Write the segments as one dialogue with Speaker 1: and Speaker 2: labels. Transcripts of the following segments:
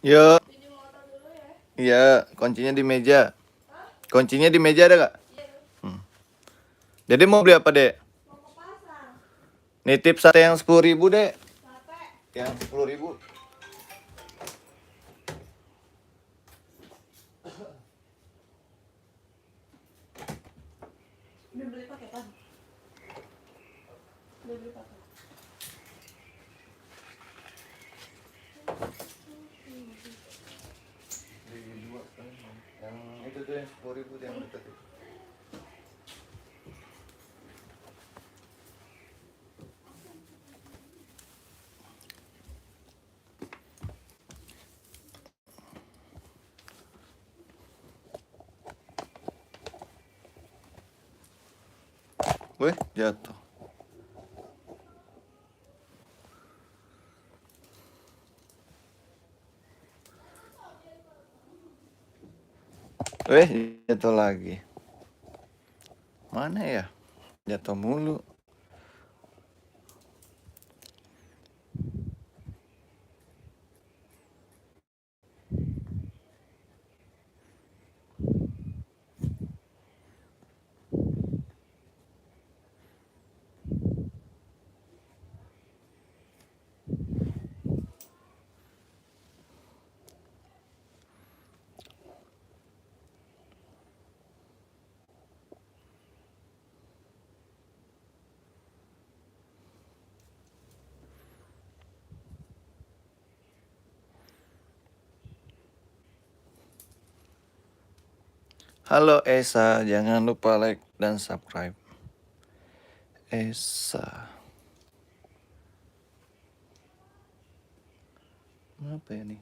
Speaker 1: Yuk. Iya, kuncinya di meja. Kuncinya di meja ada gak? Jadi mau beli apa, Dek? Nitip sate yang 10.000, Dek. Yang 10.000.
Speaker 2: Beli paketan. Beli paketan.
Speaker 1: Yang itu tuh yang 10.000 yang dekat itu. Weh, jatuh. Weh, jatuh lagi. Mana ya? Jatuh mulu. Halo Esa, jangan lupa like dan subscribe. Esa. Apa ya nih?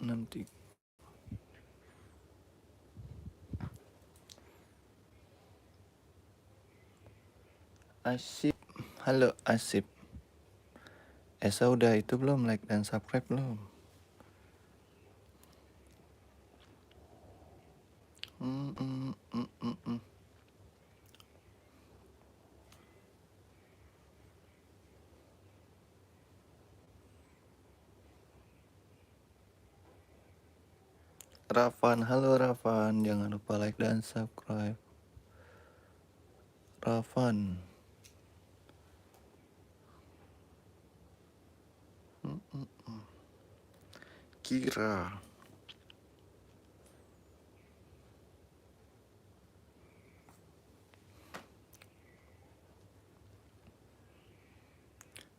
Speaker 1: Nanti. Asip. Halo Asip. Esa udah itu belum like dan subscribe belum? Rafan, halo Rafan, jangan lupa like dan subscribe. Rafan. Kira.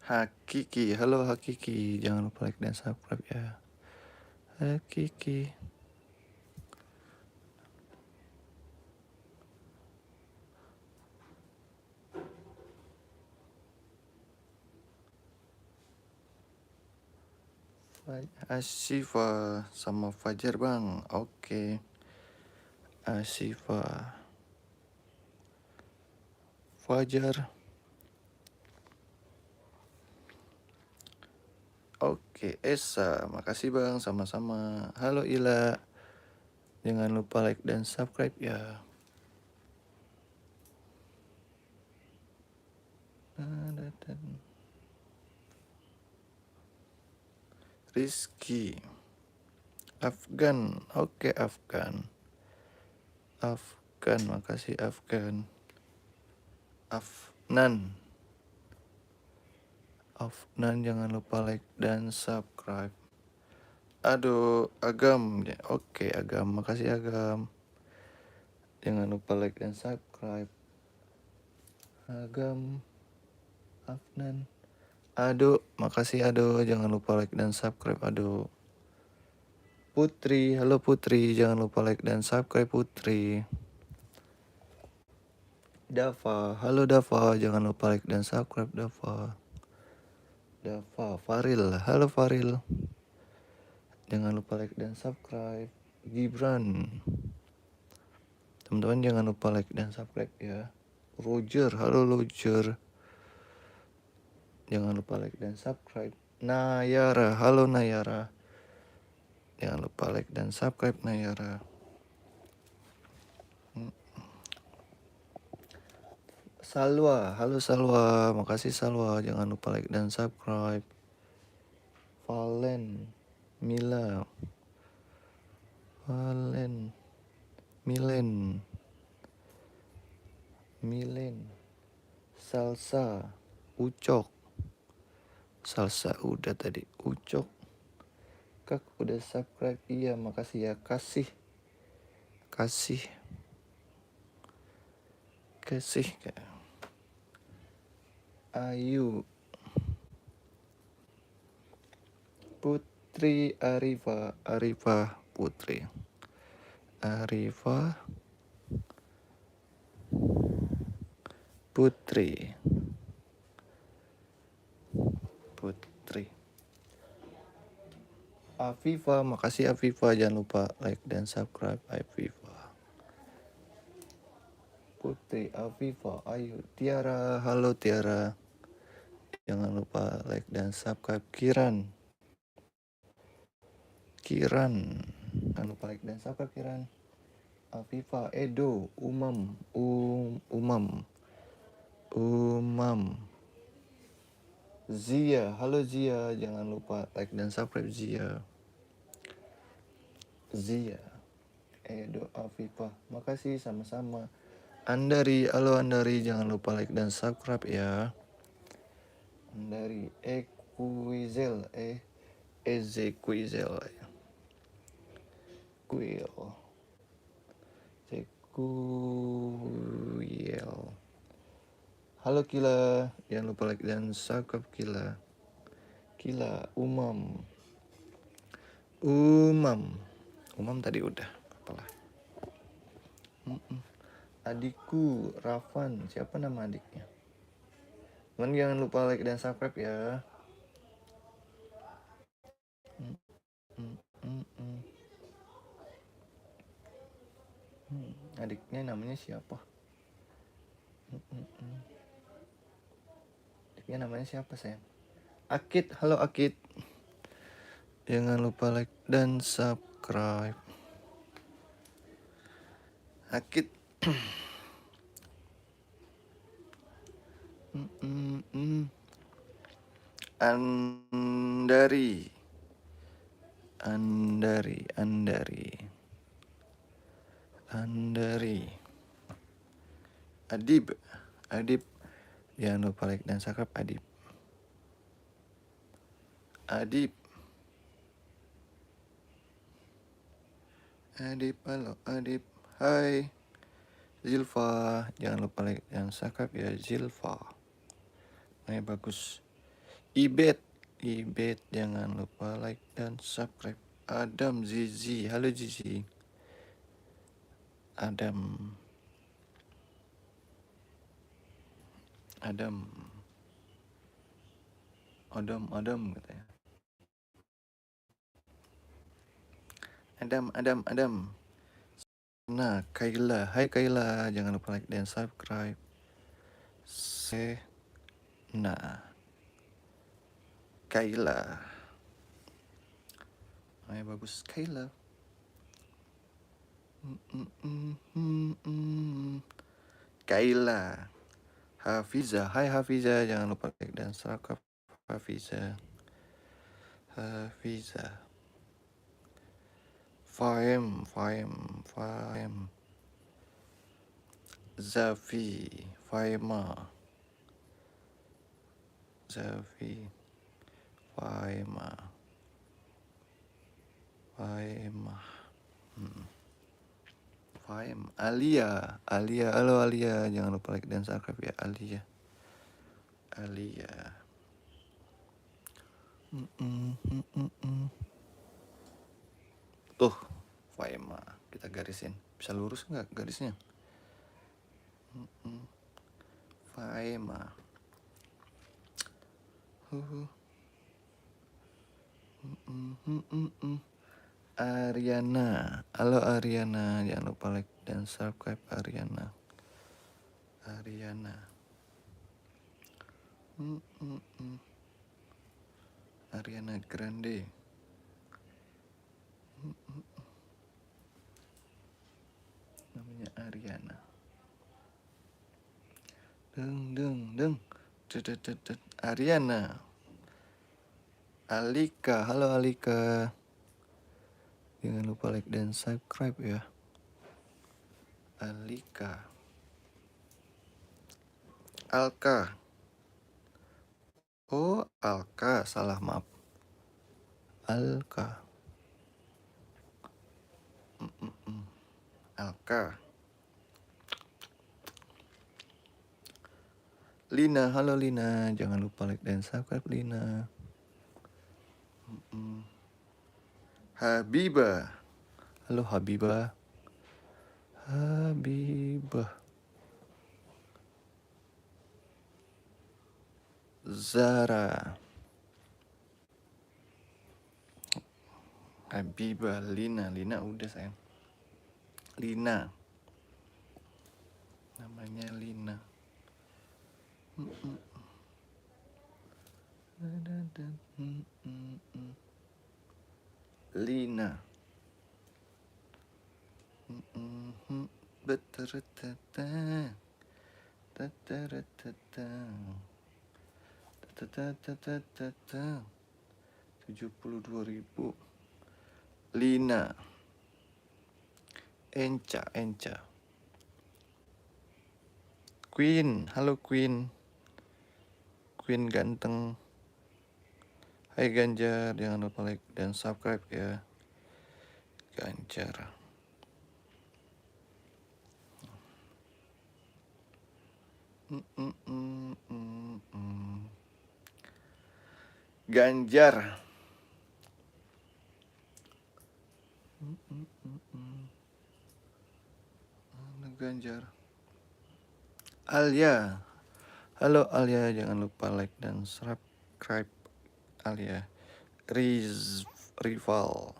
Speaker 1: Hakiki, halo Hakiki, jangan lupa like dan subscribe ya. Hakiki. Asifa sama Fajar bang, oke. Asifa, Fajar, oke. Esa, makasih bang, sama-sama. Halo Ila, jangan lupa like dan subscribe ya. Rizky, Afgan, oke Afgan. Afgan, makasih Afgan. Afnan, Afnan jangan lupa like dan subscribe. Aduh, Agam, oke Agam, makasih Agam. Jangan lupa like dan subscribe. Agam, Afnan. Aduh, makasih aduh, jangan lupa like dan subscribe aduh. Putri, halo Putri, jangan lupa like dan subscribe Putri. Dava, halo Dava, jangan lupa like dan subscribe Dava. Dava, Faril, halo Faril. Jangan lupa like dan subscribe. Gibran. Teman-teman jangan lupa like dan subscribe ya. Roger, halo Roger. Jangan lupa like dan subscribe. Nayara, halo Nayara. Jangan lupa like dan subscribe Nayara. Salwa, halo Salwa, makasih Salwa, jangan lupa like dan subscribe. Valen, Mila, Valen, Milen, Salsa, Ucok, Salsa udah tadi, Ucok, Kak udah subscribe, iya makasih ya, kasih, Ayu, Putri, Arifah Putri, Arifah Putri, Afifa, makasih Afifa, jangan lupa like dan subscribe Afifa. Putri, Afifa, Ayu, Tiara, halo Tiara, jangan lupa like dan subscribe. Kiran, jangan lupa like dan subscribe Kiran. Afifa, Edo, Umam, Zia, halo Zia, jangan lupa like dan subscribe Zia, Edo, Afifa, makasih sama-sama. Andari, halo Andari, jangan lupa like dan subscribe ya. Andari, Ezequiel, halo Kila, jangan lupa like dan subscribe Kila, Umam tadi udah, apalah. Adikku, Rafan, siapa nama adiknya? Jangan lupa like dan subscribe ya. Adiknya namanya siapa? Adiknya namanya siapa sayang? Akid, halo Akid. Jangan lupa like dan subscribe. Akid. Andari. Adib. Jangan lupa like dan subscribe Adib. Halo Adib. Hai. Zilfa, jangan lupa like dan subscribe ya Zilfa. Nah, bagus. Ibet, jangan lupa like dan subscribe. Adam, Zizi, halo Zizi. Adam katanya. Adam. Nah, Kaila, hai Kaila, jangan lupa like dan subscribe. Kaila. Nah, bagus Kaila. Kaila. Hafiza, hai Hafiza, jangan lupa like dan subscribe Hafiza. Fahem. Zafi, Faema. Alia, halo Alia, jangan lupa like dan subscribe ya Alia. Tuh, Faema, kita garisin. Bisa lurus nggak garisnya? Faema. Ariana, halo Ariana, jangan lupa like dan subscribe Ariana. Ariana Grande. Namanya Ariana. Ariana. Alika, halo Alika. Jangan lupa like dan subscribe ya. Alika. Alka. Oh, Alka, salah maaf. Alka. Alka. Lina, halo Lina. Jangan lupa like dan subscribe Lina. Habibah. Halo Habibah. Habibah. Zara. Habibah, Lina. Lina udah sayang. Lina. Namanya Lina. Lina. Beteretata. Tataratata. Tatatatata. 72.000. Lina. Enca. Queen, halo Queen. Queen ganteng. Hai Ganjar, jangan lupa like dan subscribe ya. Ganjar. Ganjar. Ganjar. Alia. Halo Alia, jangan lupa like dan subscribe Alia. Rival.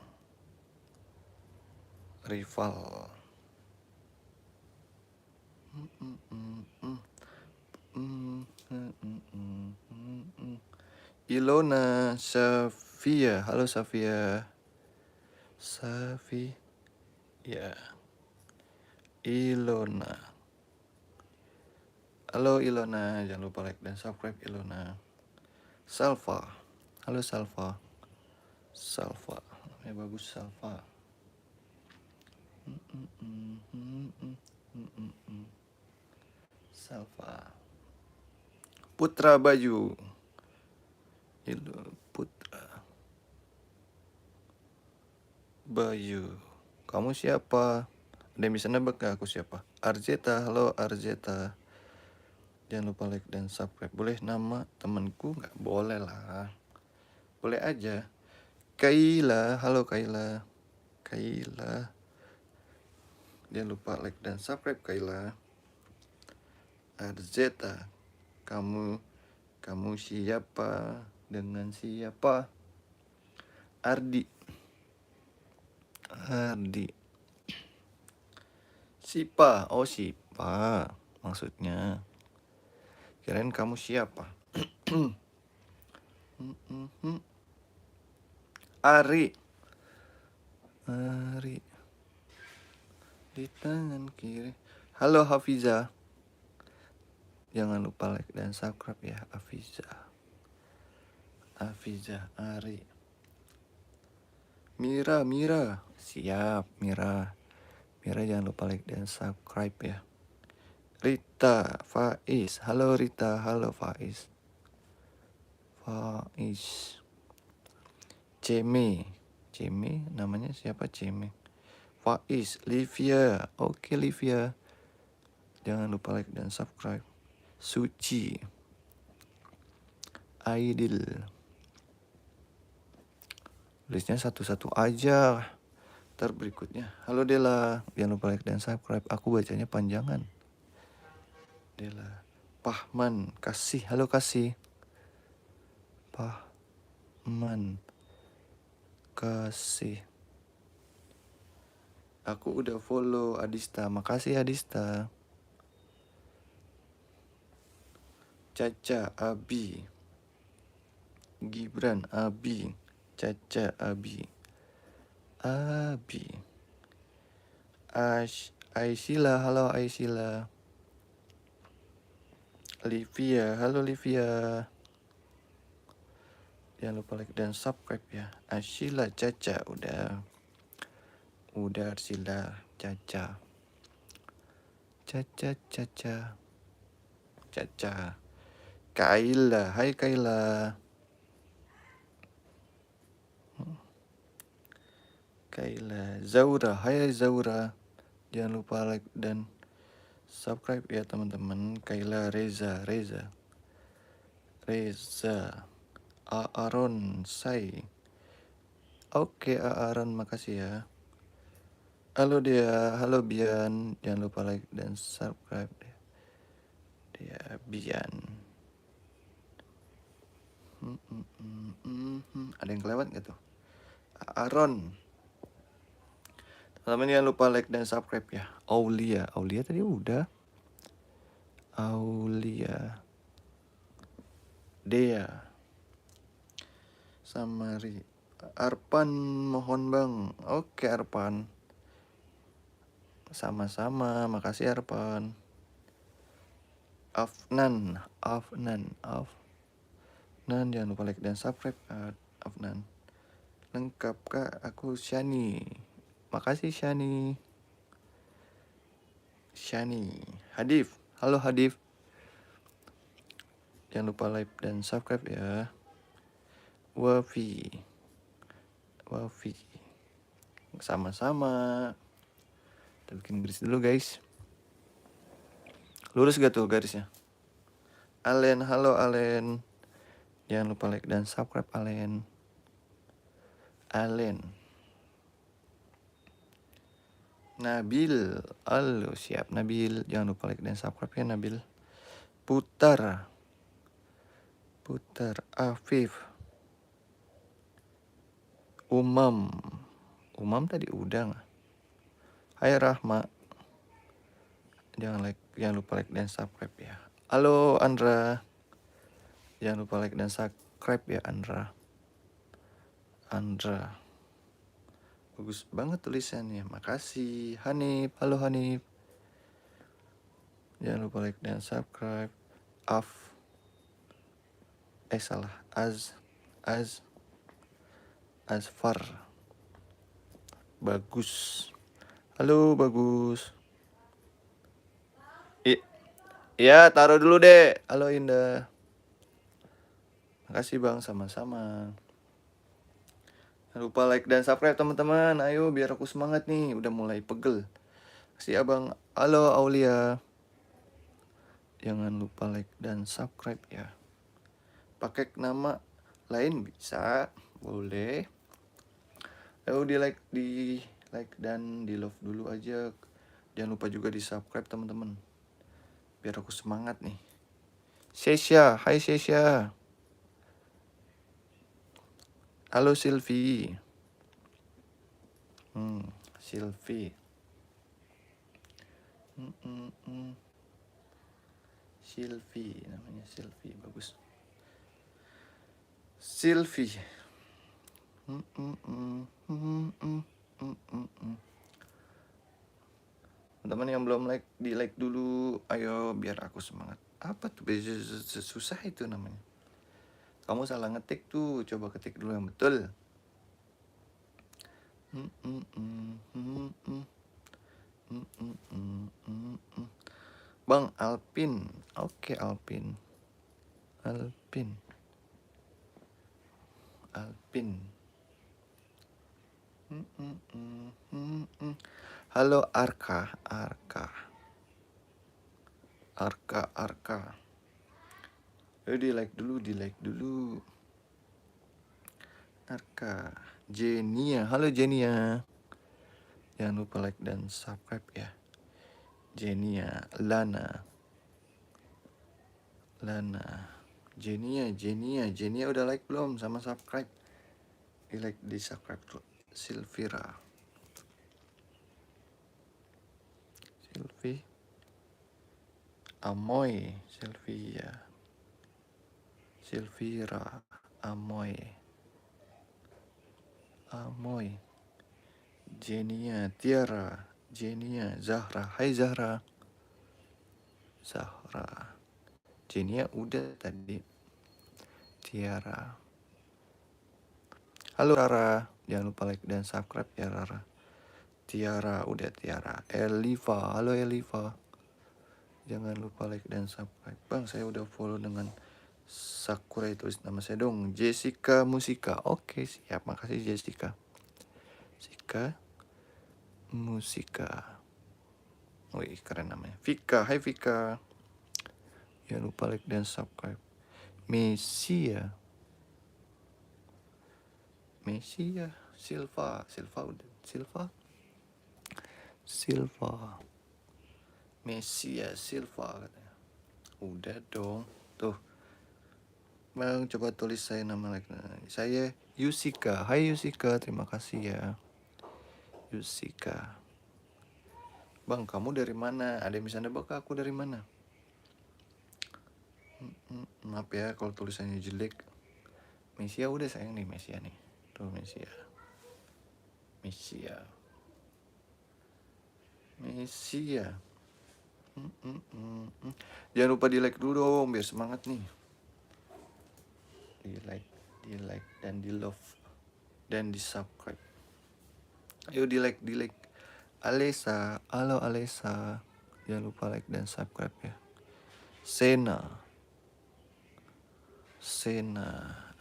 Speaker 1: Ilona, Safia. Halo Safia. Ya. Ilona. Halo Ilona, jangan lupa like dan subscribe Ilona. Salva. Halo Salva. Ya bagus Salva. Salva. Putra Bayu. Putra Bayu. Kamu siapa? Ada yang bisa nebak gak aku siapa? Arzeta, halo Arzeta. Jangan lupa like dan subscribe. Boleh nama temanku nggak? Boleh lah. Boleh aja. Kaila, halo Kaila. Jangan lupa like dan subscribe Kaila. Arzeta, kamu siapa? Dengan siapa? Ardi. Sipa, oh Sipa maksudnya. Kirain kamu siapa? Ari. Di tangan kiri. Halo Hafiza. Jangan lupa like dan subscribe ya Hafiza Ari. Mira. Siap Mira jangan lupa like dan subscribe ya. Rita Faiz. Halo Rita, halo Faiz. Ceme namanya siapa Ceme? Faiz, Livia. Oke Livia. Jangan lupa like dan subscribe. Suci. Aidil. Listnya satu-satu aja. Ntar berikutnya. Halo Dela. Jangan lupa like dan subscribe. Aku bacanya panjangan. Dela. Pahman. Kasih. Halo Kasih. Pahman. Kasih. Aku udah follow Adista. Makasih Adista. Caca Abi. Gibran Abi. Caca Abi. Aisyila, halo Aisyila. Livia, halo Livia. Jangan lupa like dan subscribe ya. Arsila Caca udah Arsila Caca. Caca. Kaila, hai Kaila. Zaura, hai Zaura. Jangan lupa like dan subscribe ya teman-teman. Kaila, Reza. Aaron, Say. Oke Aaron, makasih ya. Halo dia, halo Bian. Jangan lupa like dan subscribe dia Bian. Ada yang kelewat gak tuh? Aaron. Teman-teman jangan lupa like dan subscribe ya. Aulia tadi udah. Aulia. Dea. Samari. Arpan, mohon bang. Oke Arpan. Sama-sama, makasih Arpan. Afnan, jangan lupa like dan subscribe Afnan. Lengkap kak, aku Shani. Makasih Shani. Hadif, halo Hadif. Jangan lupa like dan subscribe ya. Wafi. Sama-sama. Kita bikin garis dulu guys. Lurus gak tuh garisnya? Alen, halo Alen. Jangan lupa like dan subscribe Alen. Nabil, halo siap Nabil. Jangan lupa like dan subscribe ya Nabil. Putar, Afif. Umam tadi udah nggak? Hai Rahma. Jangan lupa like dan subscribe ya. Halo Andra. Jangan lupa like dan subscribe ya Andra. Bagus banget tulisannya. Makasih Hanif. Halo Hanif. Jangan lupa like dan subscribe. Asfar. Bagus. Halo Bagus. Iya, taruh dulu deh. Halo Indah. Makasih Bang, sama-sama. Jangan lupa like dan subscribe teman-teman. Ayo biar aku semangat nih. Udah mulai pegel. Kasih Abang. Halo Aulia. Jangan lupa like dan subscribe ya. Pakai nama lain bisa, boleh. Ayo di like dan di love dulu aja. Jangan lupa juga di subscribe teman-teman. Biar aku semangat nih. Sesha, hai Sesha. Halo Silvi. Silvi. Silvi, namanya Silvi, bagus. Silvi. Teman-teman yang belum like, di like dulu. Ayo biar aku semangat. Apa tuh? Susah itu namanya. Kamu salah ngetik tuh. Coba ketik dulu yang betul. Bang Alpin. Oke Alpin. Halo Arka. Ayo di like dulu. Arka. Jenia, halo Jenia. Jangan lupa like dan subscribe ya. Jenia, Lana. Jenia udah like belum sama subscribe? Di like, di subscribe dulu. Silvira. Amoy, Silvira, Amoy. Jenia, Tiara, Zahra. Hai Zahra. Jenia udah tadi. Tiara. Halo Rara, jangan lupa like dan subscribe ya Rara. Tiara, udah Tiara. Eliva, halo Eliva. Jangan lupa like dan subscribe. Bang, saya udah follow dengan Sakura, tulis nama saya dong. Jessica Musika. Oke, siap. Makasih Jessica. Jessica Musika. Wih, keren namanya. Vika, hai Vika. Jangan lupa like dan subscribe. Mesia. Silva udah. Silva. Mesia Silva katanya. Udah dong. Tuh. Bang, coba tulis saya nama like. Saya Yusika. Hai Yusika, terima kasih ya. Yusika. Bang, kamu dari mana? Ada yang bisa nebak aku dari mana? Maaf ya kalau tulisannya jelek. Mesia udah sayang nih, Mesia nih. Tuh Mesia. Jangan lupa di like dulu dong biar semangat nih. Di like dan di love dan di subscribe. Ayo di like. Alesa, halo Alesa. Jangan lupa like dan subscribe ya. Sena,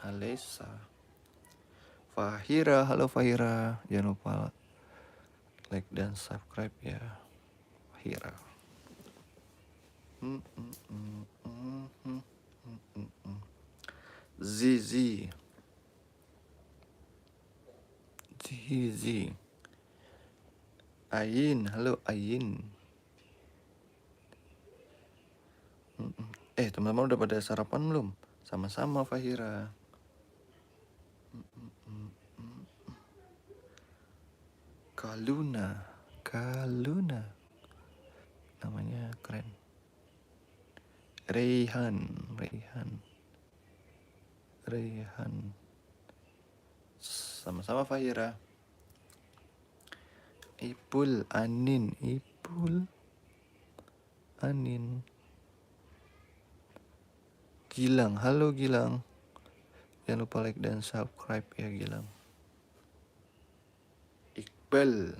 Speaker 1: Alesa. Fahira, halo Fahira. Jangan lupa like dan subscribe ya. Fahira. Zizi. Ayin, halo Ayin. Teman-teman udah pada sarapan belum? Sama-sama Fahira. Kaluna. Namanya keren. Reyhan. Sama-sama Fahira. Ipul Anin. Gilang, halo Gilang. Jangan lupa like dan subscribe ya Gilang. Iqbal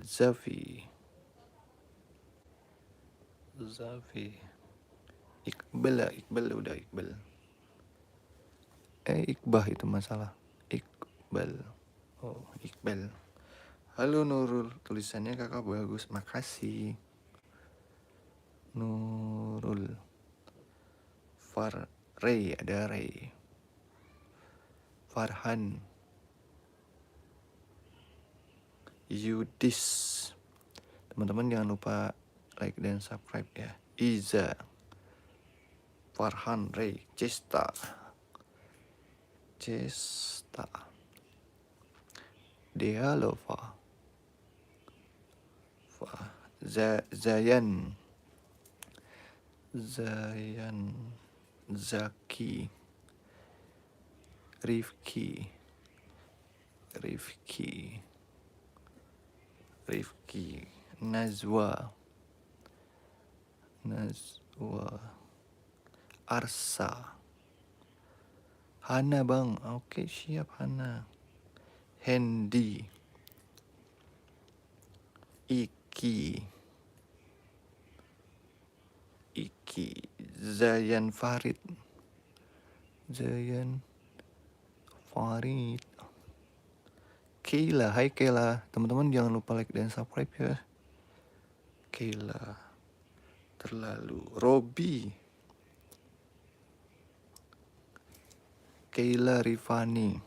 Speaker 1: Zafi. Iqbal udah Iqbal. Iqbah itu masalah. Iqbal. Oh, Iqbal. Halo Nurul, tulisannya kakak bagus, makasih. Nurul. Ray, ada Ray. Farhan. Yudis. Teman-teman jangan lupa like dan subscribe ya. Iza. Farhan, Ray, Cesta. Dealova. Zayan. Zaki. Rifki. Nazwa. Arsa. Hana bang, oke siap Hana. Hendy. Iki. Zayan Farid. Keila, hai Keila. Teman-teman jangan lupa like dan subscribe ya. Keila. Terlalu. Robi. Keila Rifani.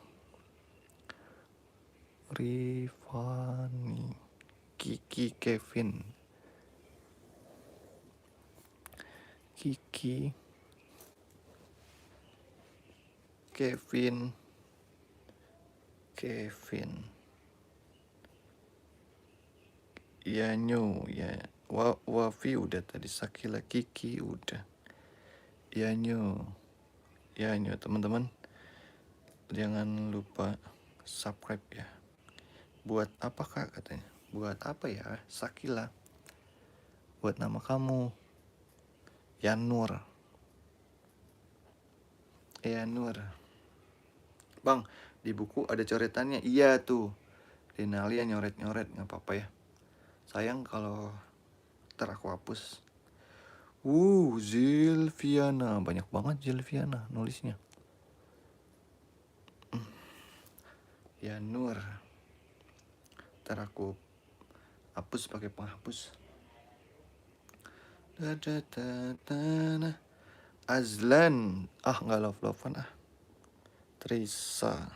Speaker 1: Kiki Kevin. Yanyo ya. Wafi udah tadi. Sakila Kiki udah. Yanyo teman-teman jangan lupa subscribe ya. Buat apa kak katanya? Buat apa ya? Sakila buat nama kamu. Yanur. Yanur. Bang, di buku ada coretannya. Iya tuh. Denalia nyoret-nyoret, nggak apa-apa ya. Sayang kalau ntar aku hapus. Zilviana. Banyak banget Zilviana nulisnya. Yanur. Ntar aku hapus pakai penghapus. Azlan. Nggak love-lovean ah. Trisa.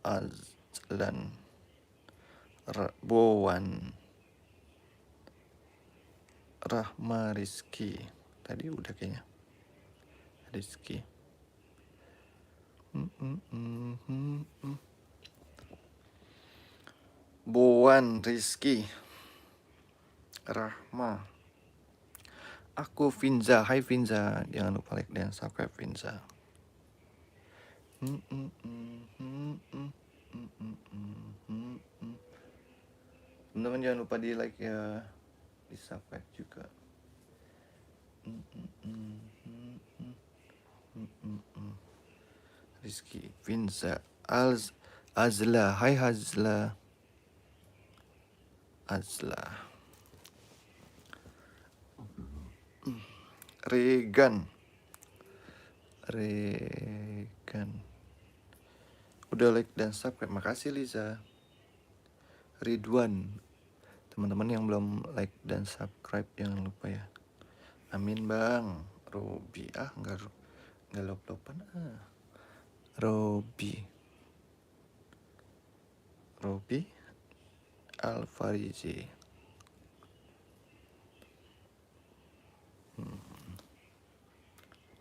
Speaker 1: Azlan. Bowan. Rahma Rizky. Tadi udah kayaknya. Rizky. Bowan Rizky. Rahma. Aku Vinza. Hai Vinza. Jangan lupa like dan subscribe Vinza. Teman-teman jangan lupa di like ya. Di subscribe juga. Rizky, Vinza, Azla. Hai Azla. Regan. Udah like dan subscribe. Makasih Liza. Ridwan. Teman-teman yang belum like dan subscribe jangan lupa ya. Amin bang. Robi. Enggak lop-lopan. Robi Alfarizi.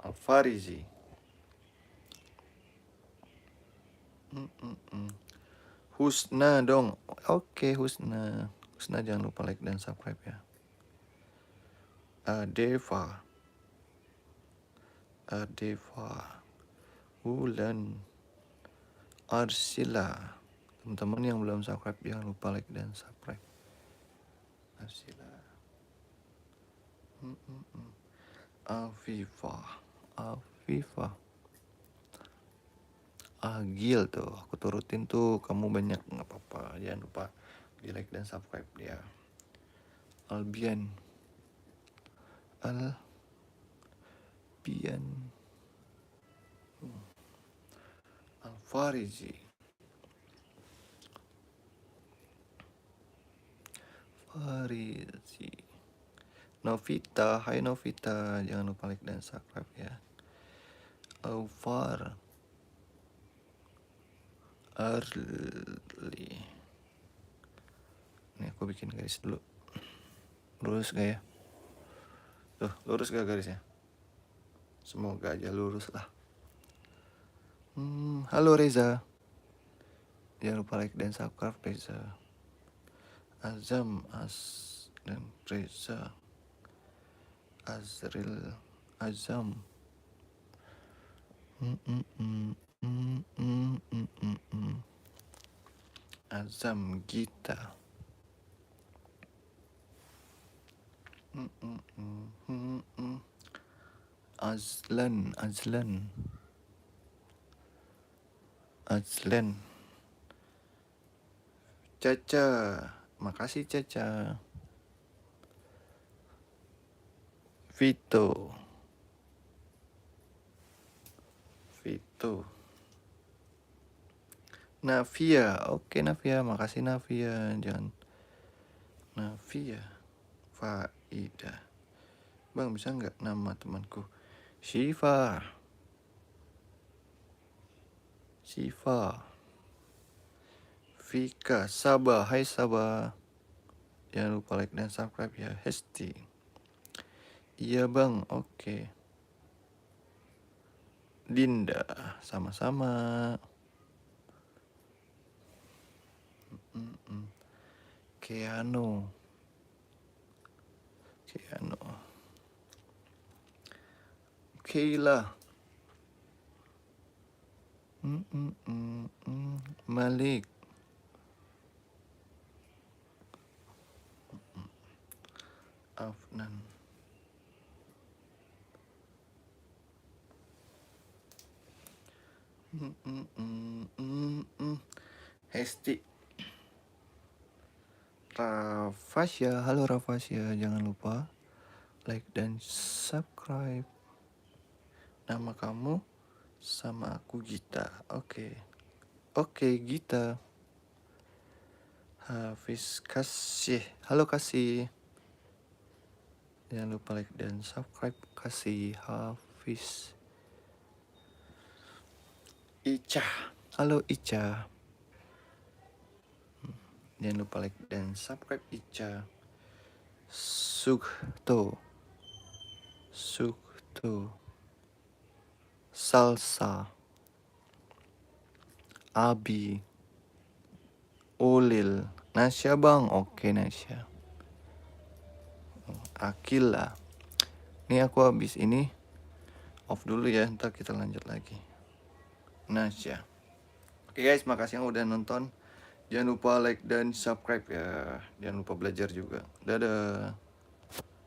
Speaker 1: Alfarizi. Husna dong. Oke, Husna jangan lupa like dan subscribe ya. Adeva. Wulan. Arsila. Teman-teman yang belum subscribe jangan lupa like dan subscribe. Arsila. Afifa. Agil tuh, aku turutin tuh, kamu banyak, nggak apa-apa, jangan lupa di like dan subscribe dia. Albian. Alfarizi. Novita. Hai Novita, jangan lupa like dan subscribe ya. Aufar. Arli. Ini aku bikin garis dulu. Lurus gak ya? Tuh, lurus gak garisnya? Semoga aja lurus lah. Halo Reza. Jangan lupa like dan subscribe Reza. Azam dan Reza. Azril. Azam. Azam Gita. Azlan. Caca. Makasih Caca. Vito. Navia. Oke Navia, makasih Navia. Navia. Faida. Bang bisa nggak nama temanku? Shiva. Vika. Sabah. Hai Sabah. Jangan lupa like dan subscribe ya. Hesti. Iya bang, oke. Dinda. Sama-sama. Keanu. Kayla. Malik. Afnan. Hesti. Rafasya, halo Rafasya, jangan lupa like dan subscribe. Nama kamu sama aku Gita. Oke Gita. Hafiz Kasih, halo Kasih, jangan lupa like dan subscribe. Kasih Hafiz. Ica, halo Ica, jangan lupa like dan subscribe. Ica. Sugto, Salsa, Abi, Ulil, Nasya bang, oke Nasya. Akila. Ini aku habis ini off dulu ya, ntar kita lanjut lagi. Nasya. Oke guys, makasih yang udah nonton. Jangan lupa like dan subscribe ya. Jangan lupa belajar juga. Dadah.